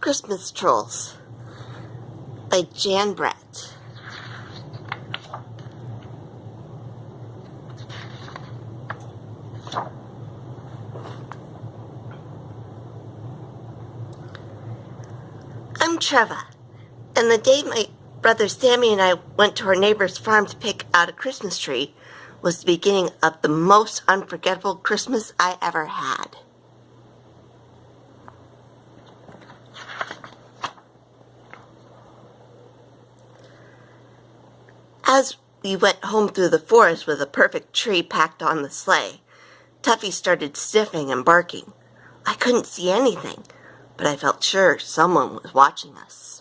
Christmas Trolls by Jan Brett. I'm Treva, and the day my brother Sammy and I went to our neighbor's farm to pick out a Christmas tree was the beginning of the most unforgettable Christmas I ever had. As we went home through the forest with a perfect tree packed on the sleigh, Tuffy started sniffing and barking. I couldn't see anything, but I felt sure someone was watching us.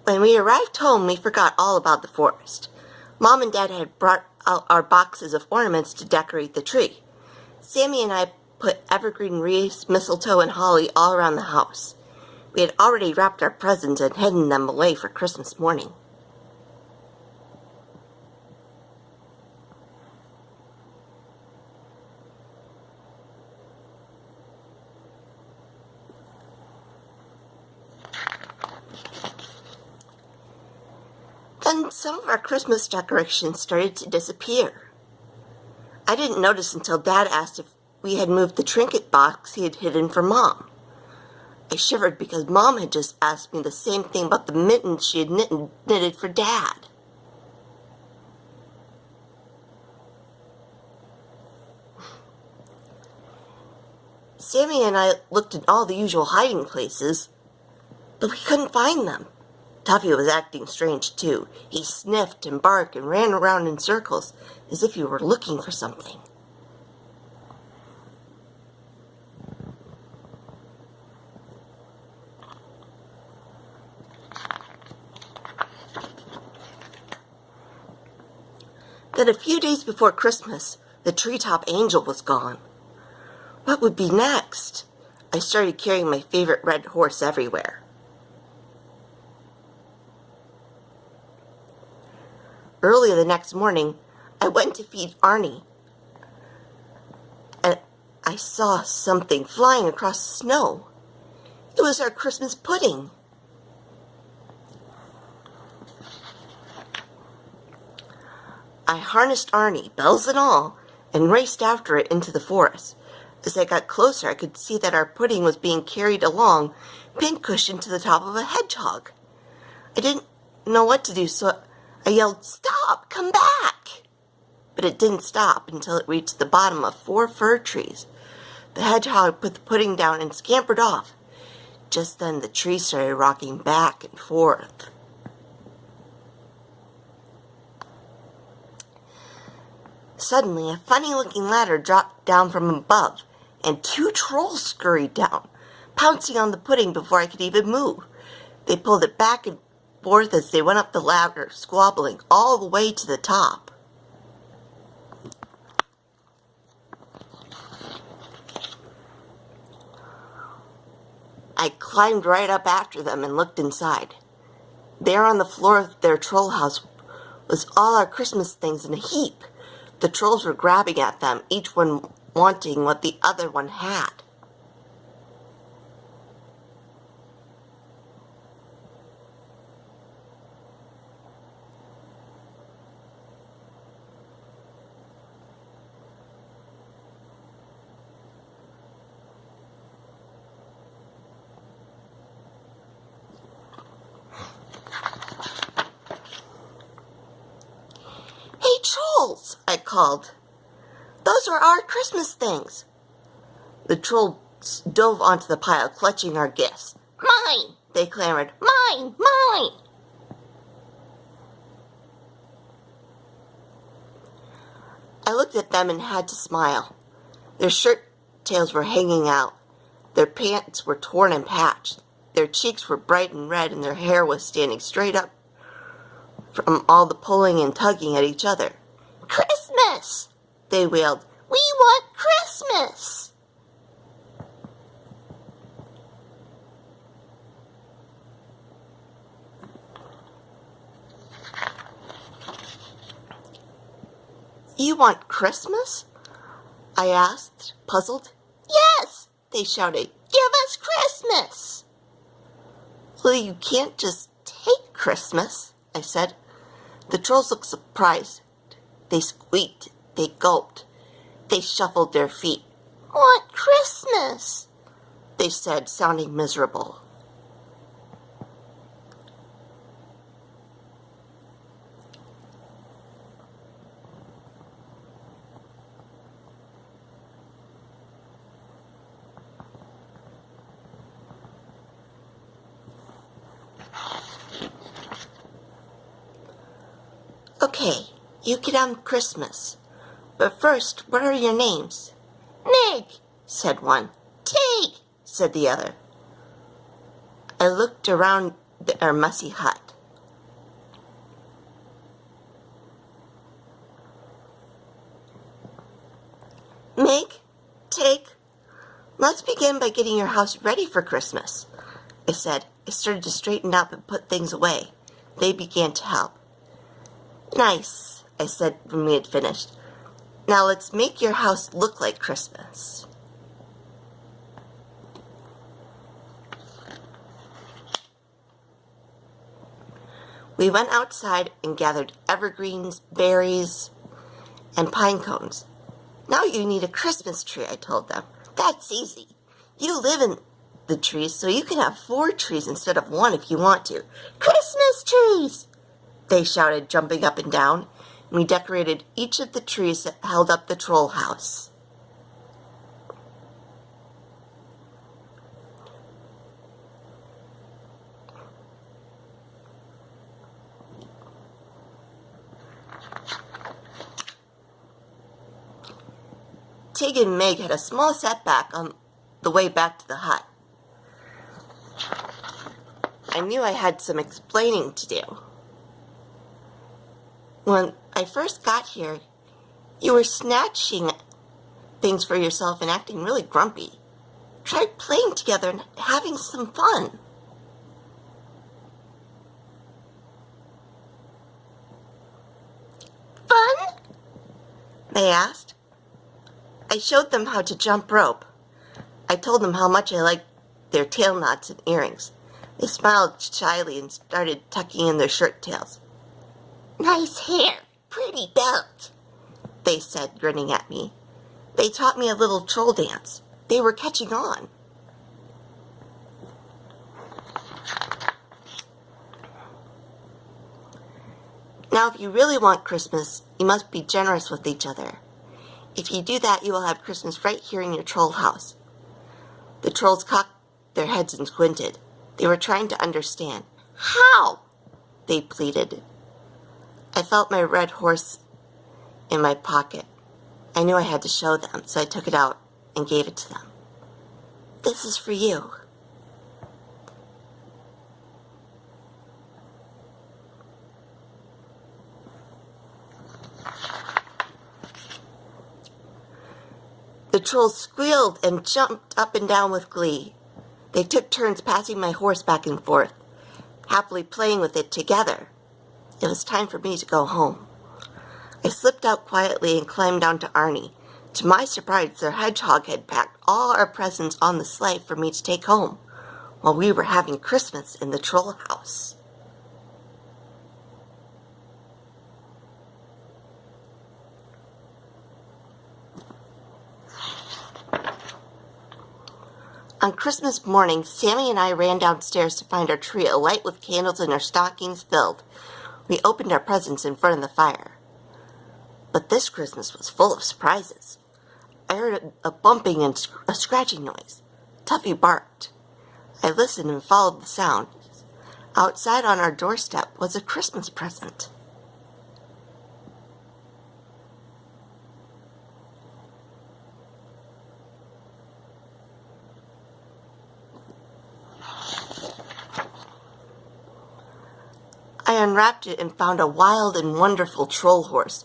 When we arrived home, we forgot all about the forest. Mom and Dad had brought out our boxes of ornaments to decorate the tree. Sammy and I put evergreen wreaths, mistletoe, and holly all around the house. We had already wrapped our presents and hidden them away for Christmas morning. Then some of our Christmas decorations started to disappear. I didn't notice until Dad asked if we had moved the trinket box he had hidden for Mom. I shivered because Mom had just asked me the same thing about the mittens she had knitted for Dad. Sammy and I looked in all the usual hiding places, but we couldn't find them. Tuffy was acting strange too. He sniffed and barked and ran around in circles as if he were looking for something. Then a few days before Christmas, the treetop angel was gone. What would be next? I started carrying my favorite red horse everywhere. Early the next morning, I went to feed Arnie, and I saw something flying across the snow. It was our Christmas pudding. I harnessed Arnie, bells and all, and raced after it into the forest. As I got closer, I could see that our pudding was being carried along, pin-cushioned to the top of a hedgehog. I didn't know what to do, so I yelled, "Stop! Come back!" But it didn't stop until it reached the bottom of 4 fir trees. The hedgehog put the pudding down and scampered off. Just then the tree started rocking back and forth. Suddenly, a funny-looking ladder dropped down from above, and 2 trolls scurried down, pouncing on the pudding before I could even move. They pulled it back and forth as they went up the ladder, squabbling all the way to the top. I climbed right up after them and looked inside. There on the floor of their troll house was all our Christmas things in a heap. The trolls were grabbing at them, each one wanting what the other one had. "Trolls!" I called. "Those are our Christmas things." The trolls dove onto the pile, clutching our gifts. "Mine!" they clamored. "Mine! Mine!" I looked at them and had to smile. Their shirt tails were hanging out. Their pants were torn and patched. Their cheeks were bright and red, and their hair was standing straight up from all the pulling and tugging at each other. "Christmas!" Christmas!" they wailed. "We want Christmas!" "You want Christmas?" I asked, puzzled. "Yes!" they shouted. "Give us Christmas!" "Well, you can't just take Christmas," I said. The trolls looked surprised. They squeaked. They gulped. They shuffled their feet. "Want Christmas!" they said, sounding miserable. "Okay, you get on Christmas. But first, what are your names?" "Meg," said one. "Tig," said the other. I looked around our messy hut. "Meg, Tig, let's begin by getting your house ready for Christmas," I said. I started to straighten up and put things away. They began to help. "Nice," I said when we had finished. "Now let's make your house look like Christmas." We went outside and gathered evergreens, berries, and pine cones. "Now you need a Christmas tree," I told them. "That's easy. You live in the trees, so you can have 4 trees instead of 1 if you want to." "Christmas trees!" they shouted, jumping up and down, and we decorated each of the trees that held up the troll house. Tig and Meg had a small setback on the way back to the hut. I knew I had some explaining to do. "When I first got here, you were snatching things for yourself and acting really grumpy. Try playing together and having some fun." "Fun?" they asked. I showed them how to jump rope. I told them how much I liked their tail knots and earrings. They smiled shyly and started tucking in their shirt tails. "Nice hair, pretty belt," they said, grinning at me. They taught me a little troll dance. They were catching on. "Now, if you really want Christmas, you must be generous with each other. If you do that, you will have Christmas right here in your troll house." The trolls cocked their heads and squinted. They were trying to understand. "How?" they pleaded. I felt my red horse in my pocket. I knew I had to show them, so I took it out and gave it to them. "This is for you." The trolls squealed and jumped up and down with glee. They took turns passing my horse back and forth, happily playing with it together. It was time for me to go home. I slipped out quietly and climbed down to Arnie. To my surprise, their hedgehog had packed all our presents on the sleigh for me to take home, while we were having Christmas in the troll house. On Christmas morning, Sammy and I ran downstairs to find our tree alight with candles and our stockings filled. We opened our presents in front of the fire. But this Christmas was full of surprises. I heard a bumping and a scratching noise. Tuffy barked. I listened and followed the sound. Outside on our doorstep was a Christmas present. I unwrapped it and found a wild and wonderful troll horse.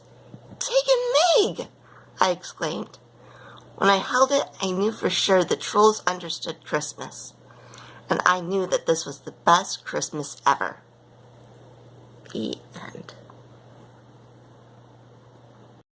"Tig and big!" I exclaimed. When I held it, I knew for sure the trolls understood Christmas, and I knew that this was the best Christmas ever. The end.